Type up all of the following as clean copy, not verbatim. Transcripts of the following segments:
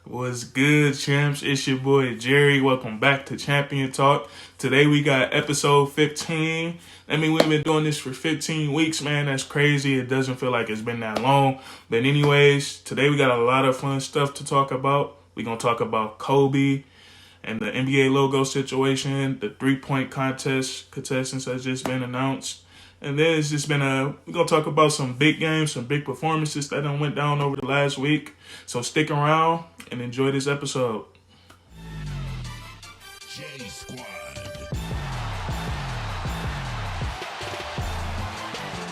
What's good, champs? It's your boy Jerry. Welcome back to Champion Talk. Today we got episode 15. I mean, we've been doing this for 15 weeks, man. That's crazy. It doesn't feel like it's been that long. But anyways, today we got a lot of fun stuff to talk about. We're going to talk about Kobe and the NBA logo situation. The three-point contestants has just been announced. And then it's just been we're going to talk about some big games, some big performances that done went down over the last week. So stick around and enjoy this episode. J Squad.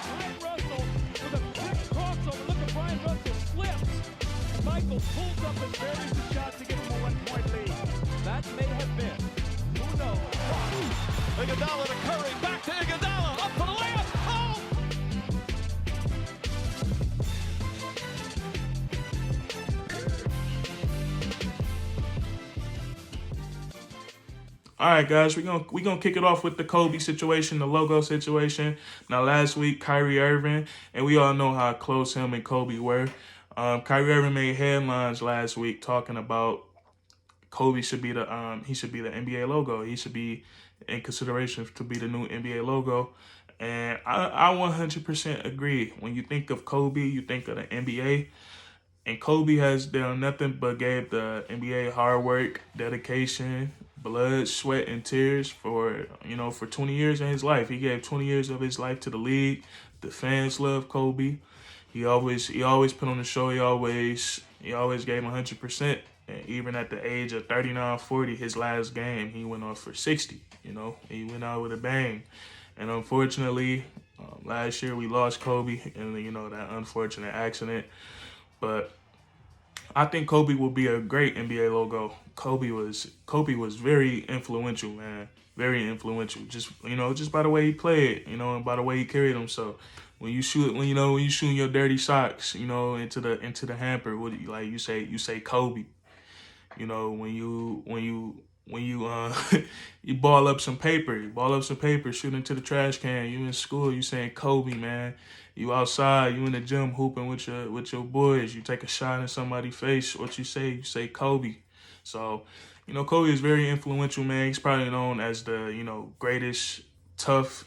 Brian Russell with a quick crossover. Look at Brian Russell slips. And Michael pulls up and buries the shot to get him a 1-point lead. That may have been. Who knows? Iguodala to Curry. Back to Iguodala. Up for the layup. Oh! All right, guys, we're gonna kick it off with the Kobe situation, the logo situation. Now, last week, Kyrie Irving, and we all know how close him and Kobe were. Kyrie Irving made headlines last week talking about Kobe should be the NBA logo. He should be in consideration to be the new NBA logo. And I 100% agree. When you think of Kobe, you think of the NBA. And Kobe has done nothing but gave the NBA hard work, dedication, blood, sweat, and tears for 20 years in his life. He gave 20 years of his life to the league. The fans love Kobe. He always put on the show. He always gave 100%. And even at the age of 39, 40, his last game, he went off for 60. He went out with a bang. And unfortunately, last year we lost Kobe in that unfortunate accident. But I think Kobe will be a great NBA logo. Kobe was very influential, man. Very influential. Just by the way he played, and by the way he carried himself. When you shooting your dirty socks, into the hamper, what do you say? You say Kobe. When you you ball up some paper, shoot into the trash can. You in school, you saying Kobe, man. You outside, you in the gym hooping with your boys. You take a shot in somebody's face. What you say? You say Kobe. So, Kobe is very influential, man. He's probably known as the greatest tough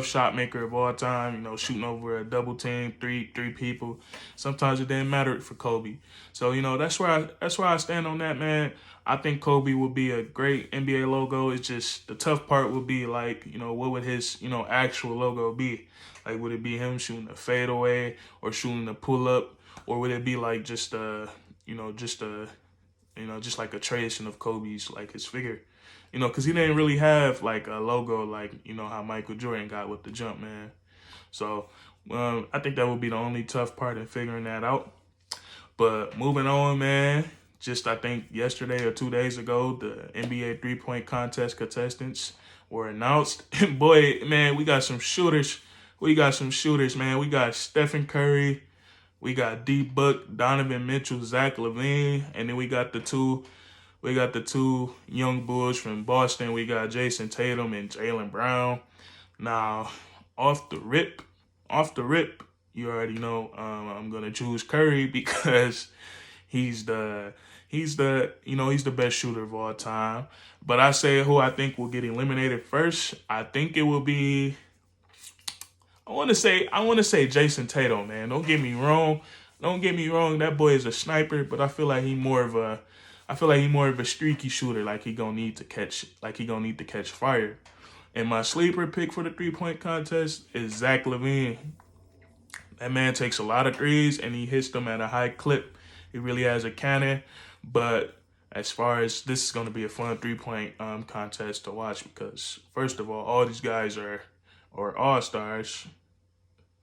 shot maker of all time. Shooting over a double team, three people. Sometimes it didn't matter for Kobe. So that's where I stand on that, man. I think Kobe would be a great NBA logo. It's just the tough part would be what would his actual logo be? Like, would it be him shooting a fadeaway or shooting a pull up, or would it be like just like a tracing of Kobe's, like his figure? Because he didn't really have like a logo like how Michael Jordan got with the jump, man. So I think that would be the only tough part in figuring that out. But moving on, man. Just I think yesterday or 2 days ago, the NBA three-point contestants were announced. And boy, man, we got some shooters. Man. We got Stephen Curry. We got D-Book, Donovan Mitchell, Zach LaVine. And then we got the two young bulls from Boston. We got Jason Tatum and Jaylen Brown. Now, off the rip, you already know I'm gonna choose Curry because he's the best shooter of all time. But I say who I think will get eliminated first. I think it will be. I want to say Jason Tatum, man. Don't get me wrong. That boy is a sniper, but I feel like he more of a streaky shooter. Like he gonna need to catch fire. And my sleeper pick for the 3-point contest is Zach LaVine. That man takes a lot of threes and he hits them at a high clip. He really has a cannon. But as far as this is going to be a fun 3-point contest to watch because first of all these guys are all-stars.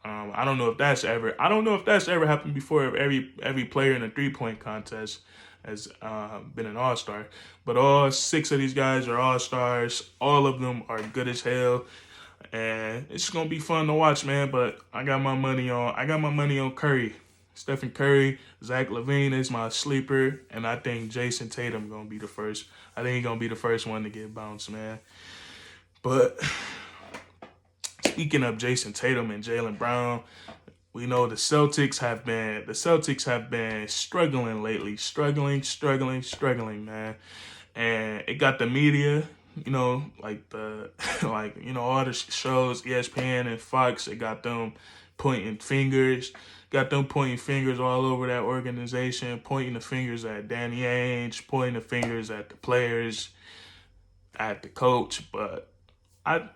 I don't know if that's ever happened before. Every player in a 3-point contest has been an all-star. But all 6 of these guys are all-stars. All of them are good as hell. And it's gonna be fun to watch, man. But I got my money on Curry. Stephen Curry, Zach LaVine is my sleeper, and I think Jason Tatum gonna be the first. I think he's gonna be the first one to get bounced, man. But speaking of Jason Tatum and Jaylen Brown, we know the Celtics have been struggling lately, struggling, man. And it got the media, like all the shows, ESPN and Fox, it got them pointing fingers. Got them pointing fingers all over that organization, pointing the fingers at Danny Ainge, pointing the fingers at the players, at the coach. But I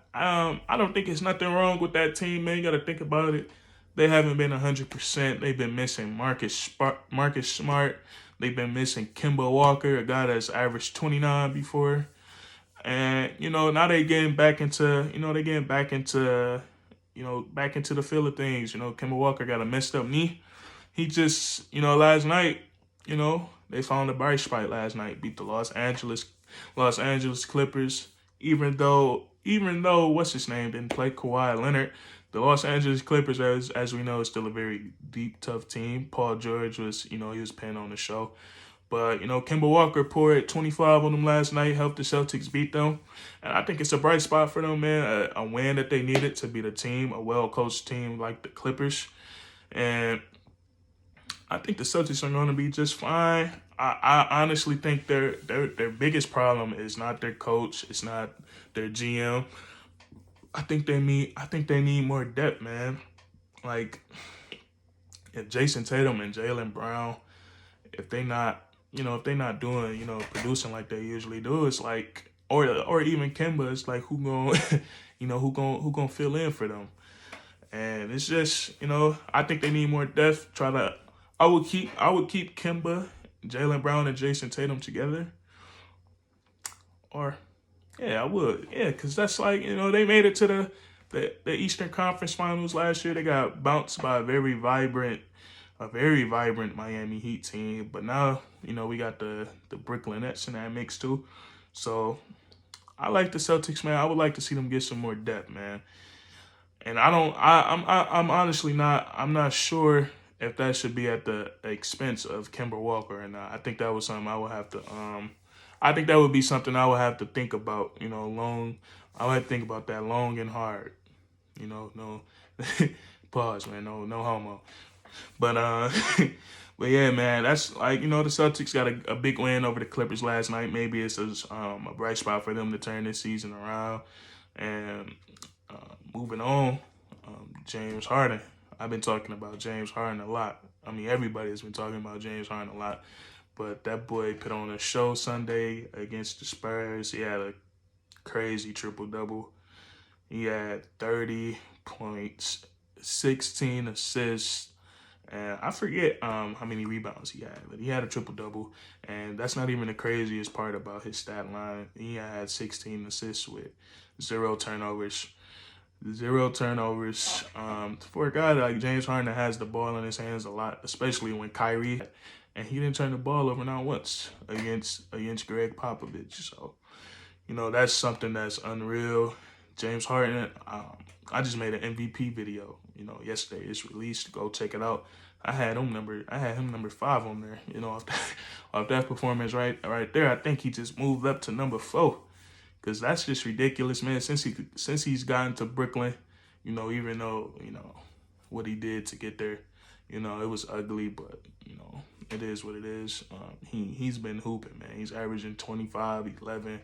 don't think it's nothing wrong with that team, man. You got to think about it. They haven't been 100%. They've been missing Marcus Smart. They've been missing Kemba Walker, a guy that's averaged 29 before. And, now they getting back into, back into the feel of things. Kemba Walker got a messed up knee. He just, last night, they found a bright spot last night, beat the Los Angeles Clippers. Even though what's his name didn't play, Kawhi Leonard, the Los Angeles Clippers, as we know, is still a very deep, tough team. Paul George was, he was playing on the show. But, Kemba Walker poured 25 on them last night, helped the Celtics beat them. And I think it's a bright spot for them, man. A win that they needed to beat a team, a well-coached team like the Clippers. And I think the Celtics are going to be just fine. I honestly think their biggest problem is not their coach. It's not their GM. I think they need more depth, man. Like, if Jason Tatum and Jaylen Brown, if they not doing, producing like they usually do, it's like, or even Kemba, it's like who gonna fill in for them? And it's just, I think they need more depth. I would keep Kemba, Jaylen Brown, and Jason Tatum together. Or, yeah, I would. Yeah, because that's like, they made it to the Eastern Conference Finals last year. They got bounced by a very vibrant Miami Heat team. But now, we got the Brooklyn Nets in that mix too. So I like the Celtics, man. I would like to see them get some more depth, man. And I'm honestly not sure if that should be at the expense of Kemba Walker or not. I think that was something I would have to I think that would be something I would have to think about, long. I would have to think about that long and hard. No pause, man. No homo. But but yeah, man, that's like, the Celtics got a big win over the Clippers last night. Maybe it's a bright spot for them to turn this season around. And moving on, James Harden. I've been talking about James Harden a lot. I mean, everybody has been talking about James Harden a lot. But that boy put on a show Sunday against the Spurs. He had a crazy triple-double. He had 30 points, 16 assists, and I forget how many rebounds he had. But he had a triple-double, and that's not even the craziest part about his stat line. He had 16 assists with 0 turnovers. For a guy like James Harden that has the ball in his hands a lot, especially when Kyrie, and he didn't turn the ball over not once against Greg Popovich. So, that's something that's unreal. James Harden, I just made an MVP video, yesterday. It's released. Go check it out. I had him number 5 on there. Off that performance right there, I think he just moved up to number 4. Because that's just ridiculous, man. Since he's gotten to Brooklyn, even though, what he did to get there, it was ugly, but, it is what it is. He's been hooping, man. He's averaging 25, 11,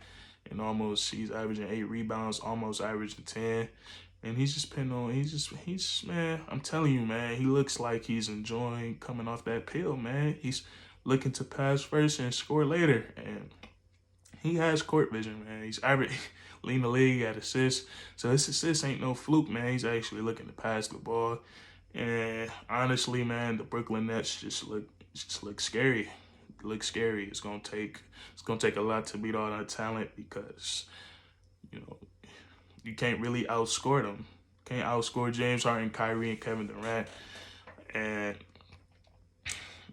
and he's averaging 8 rebounds, almost averaging 10. And he's just man, I'm telling you, man, he looks like he's enjoying coming off that pill, man. He's looking to pass first and score later. And he has court vision, man. He's leading the league at assists. So his assists ain't no fluke, man. He's actually looking to pass the ball. And honestly, man, the Brooklyn Nets just look scary. Look scary. It's gonna take a lot to beat all that talent because, you can't really outscore them. Can't outscore James Harden, Kyrie, and Kevin Durant. And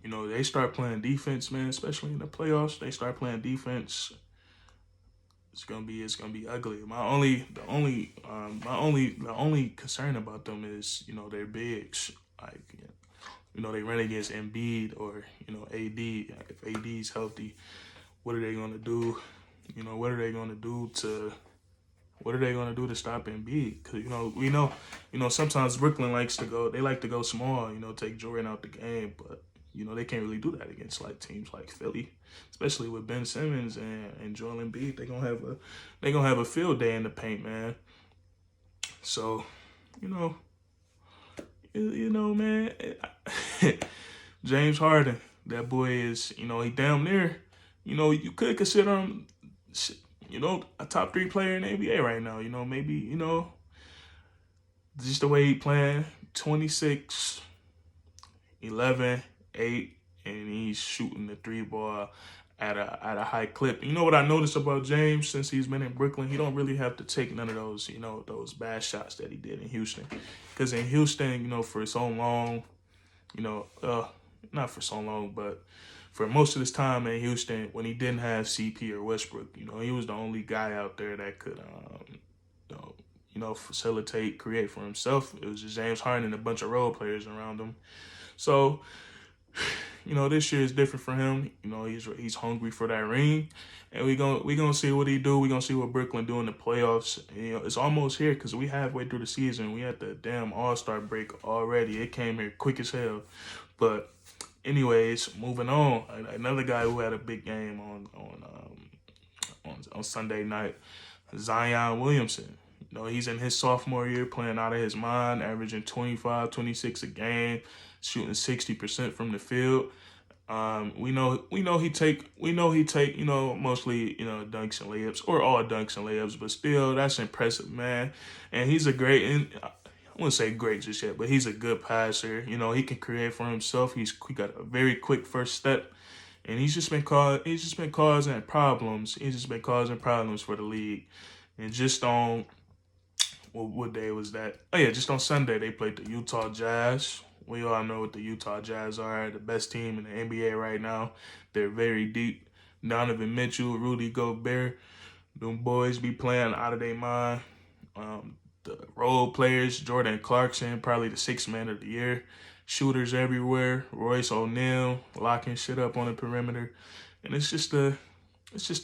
they start playing defense, man, especially in the playoffs. They start playing defense. It's gonna be ugly. The only concern about them is, their bigs. Like, they run against Embiid or, AD. If AD's healthy, what are they gonna do? What are they gonna do to What are they going to do to stop Embiid? Because, we know, sometimes Brooklyn they like to go small, take Jordan out the game. But, they can't really do that against, like, teams like Philly, especially with Ben Simmons and Joel Embiid. They're going to have a field day in the paint, man. So, man, James Harden, that boy is, he damn near, you could consider him, a top 3 player in the NBA right now. Maybe, just the way he playing, 26, 11, 8, and he's shooting the 3 ball at a high clip. You know what I noticed about James since he's been in Brooklyn? He don't really have to take none of those, those bad shots that he did in Houston. Because in Houston, for so long, not for so long, but for most of his time in Houston, when he didn't have CP or Westbrook, he was the only guy out there that could, facilitate, create for himself. It was just James Harden and a bunch of role players around him. So, this year is different for him. He's hungry for that ring, and we gonna see what he do. We gonna see what Brooklyn do in the playoffs. It's almost here because we halfway through the season. We had the damn All-Star break already. It came here quick as hell. But anyways, moving on. Another guy who had a big game on Sunday night, Zion Williamson. He's in his sophomore year, playing out of his mind, averaging 25, 26 a game, shooting 60% from the field. We know he take mostly dunks and layups, or all dunks and layups, but still that's impressive, man. And he's a great, I wouldn't say great just yet, but he's a good passer. He can create for himself. He got a very quick first step, and he's just been causing problems. He's just been causing problems for the league. And just on what day was that? Oh yeah, just on Sunday they played the Utah Jazz. We all know what the Utah Jazz are, the best team in the NBA right now. They're very deep. Donovan Mitchell, Rudy Gobert, them boys be playing out of their mind. The role players, Jordan Clarkson, probably the 6th man of the year. Shooters everywhere. Royce O'Neal locking shit up on the perimeter. And it's just a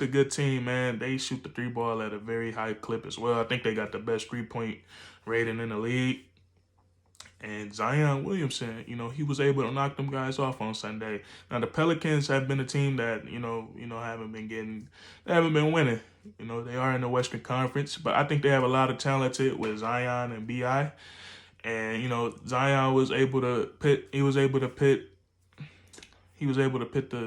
good team, man. They shoot the 3 ball at a very high clip as well. I think they got the best 3-point rating in the league. And Zion Williamson, he was able to knock them guys off on Sunday. Now the Pelicans have been a team that, they haven't been winning. They are in the Western Conference, but I think they have a lot of talented with Zion and BI. And, Zion was able to pit the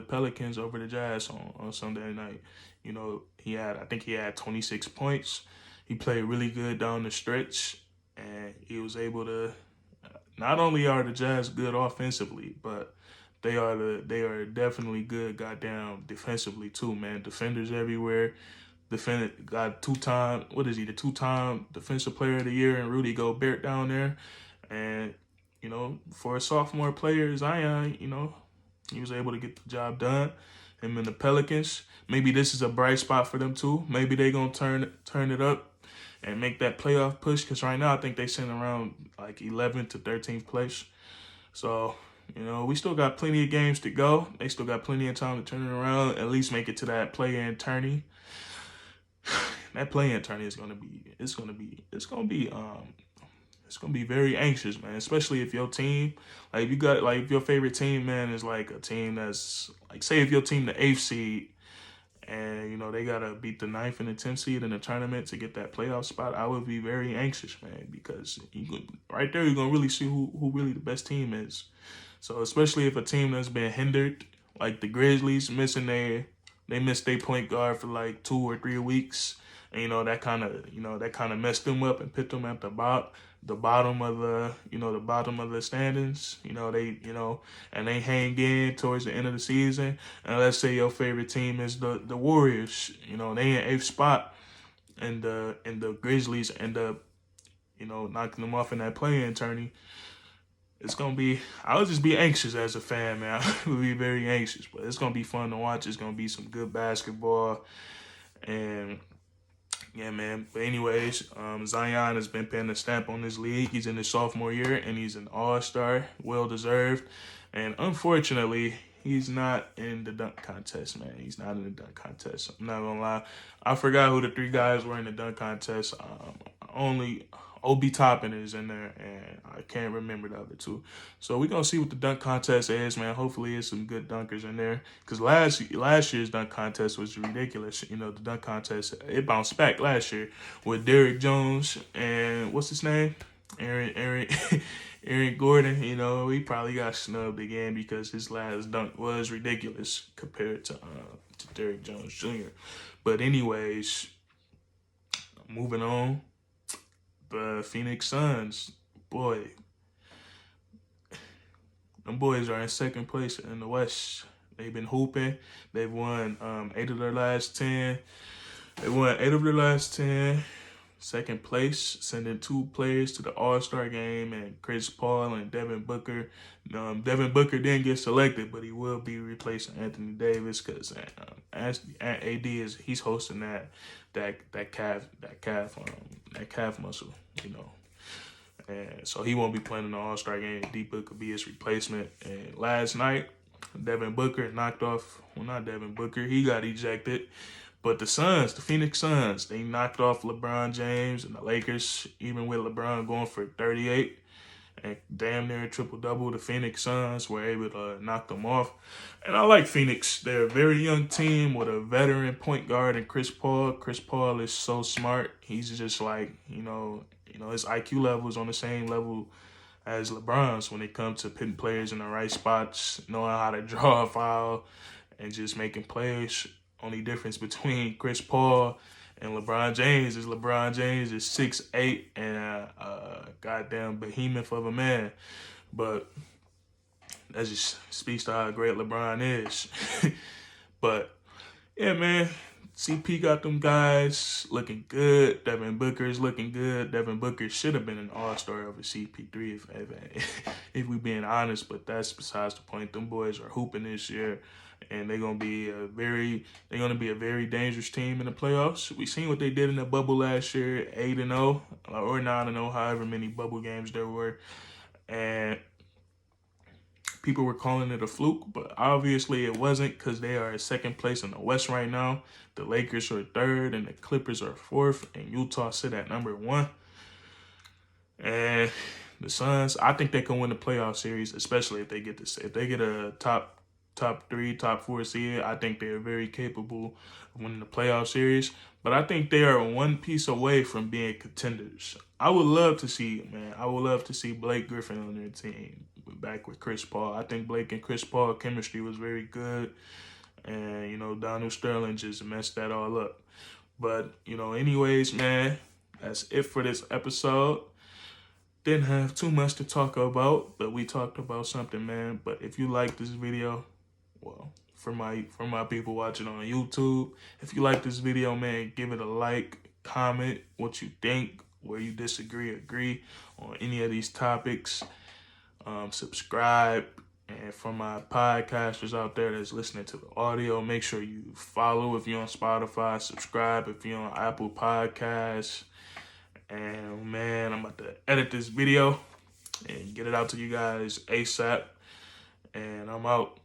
Pelicans over the Jazz on Sunday night. I think he had 26 points. He played really good down the stretch, and he was able to. Not only are the Jazz good offensively, but they are definitely good goddamn defensively too, man. Defenders everywhere. Got the 2-time defensive player of the year, and Rudy Gobert down there. And, for a sophomore player, Zion, he was able to get the job done. Him and the Pelicans. Maybe this is a bright spot for them too. Maybe they're gonna turn it up and make that playoff push. Because right now I think they sitting around like 11th to 13th place. So, we still got plenty of games to go. They still got plenty of time to turn it around. At least make it to that play-in tourney. That play-in tourney is gonna be very anxious, man. Especially if your team, if your favorite team, man, is like a team that's like, say if your team the 8th seed, and they gotta beat the 9th and the 10th seed in the tournament to get that playoff spot, I would be very anxious, man, because right there you're gonna really see who really the best team is. So especially if a team that's been hindered, like the Grizzlies they missed their point guard for like 2 or 3 weeks, and that kind of messed them up and put them at the bottom of the standings. And they hang in towards the end of the season. And let's say your favorite team is the Warriors. They in 8th spot, and the Grizzlies end up knocking them off in that play-in tourney. I would just be anxious as a fan, man. I would be very anxious, but it's gonna be fun to watch. It's gonna be some good basketball, and yeah, man. But anyways, Zion has been putting a stamp on this league. He's in his sophomore year, and he's an all-star, well-deserved. And unfortunately, he's not in the dunk contest, man. He's not in the dunk contest. I'm not gonna lie. I forgot who the 3 guys were in the dunk contest. Only Obi Toppin is in there, and I can't remember the other 2. So we're gonna see what the dunk contest is, man. Hopefully there's some good dunkers in there. Because last year's dunk contest was ridiculous. You know, the dunk contest, it bounced back last year with Derrick Jones and what's his name? Aaron Gordon. You know, he probably got snubbed again because his last dunk was ridiculous compared to Derrick Jones Jr. But anyways, moving on. The Phoenix Suns, boy, them boys are in second place in the West. They've been hooping. They've won 8 of their last 10. They won 8 of their last 10. Second place, sending 2 players to the All-Star game, and Chris Paul and Devin Booker. Devin Booker didn't get selected, but he will be replacing Anthony Davis because AD he's hosting that calf muscle, you know. And so he won't be playing in the All-Star game. D Book could be his replacement. And last night, Devin Booker knocked off, well, not Devin Booker, he got ejected. But the Suns, the Phoenix Suns, they knocked off LeBron James and the Lakers, even with LeBron going for 38 and damn near a triple-double. The Phoenix Suns were able to knock them off. And I like Phoenix. They're a very young team with a veteran point guard and Chris Paul. Chris Paul is so smart. He's just like, you know, his IQ level is on the same level as LeBron's when it comes to putting players in the right spots, knowing how to draw a foul, and just making plays. Only difference between Chris Paul and LeBron James is 6'8" and a goddamn behemoth of a man. But that just speaks to how great LeBron is. But yeah, man, CP got them guys looking good. Devin Booker is looking good. Devin Booker should have been an all-star over CP3 if we being honest, but that's besides the point. Them boys are hooping this year. And they're gonna be a very dangerous team in the playoffs. We seen what they did in the bubble last year, 8-0 or 9-0, however many bubble games there were, and people were calling it a fluke, but obviously it wasn't because they are in second place in the West right now. The Lakers are third, and the Clippers are fourth, and Utah sit at number 1. And the Suns, I think they can win the playoff series, especially if they get a top 3, top 4 seed. I think they are very capable of winning the playoff series. But I think they are one piece away from being contenders. I would love to see Blake Griffin on their team back with Chris Paul. I think Blake and Chris Paul chemistry was very good. And, you know, Donald Sterling just messed that all up. But, you know, anyways, man, that's it for this episode. Didn't have too much to talk about, but we talked about something, man. But if you like this video, well, for my people watching on YouTube, if you like this video, man, give it a like, comment what you think, where you disagree, agree on any of these topics. Subscribe, and for my podcasters out there that's listening to the audio, make sure you follow if you're on Spotify, subscribe if you're on Apple Podcasts. And man, I'm about to edit this video and get it out to you guys ASAP. And I'm out.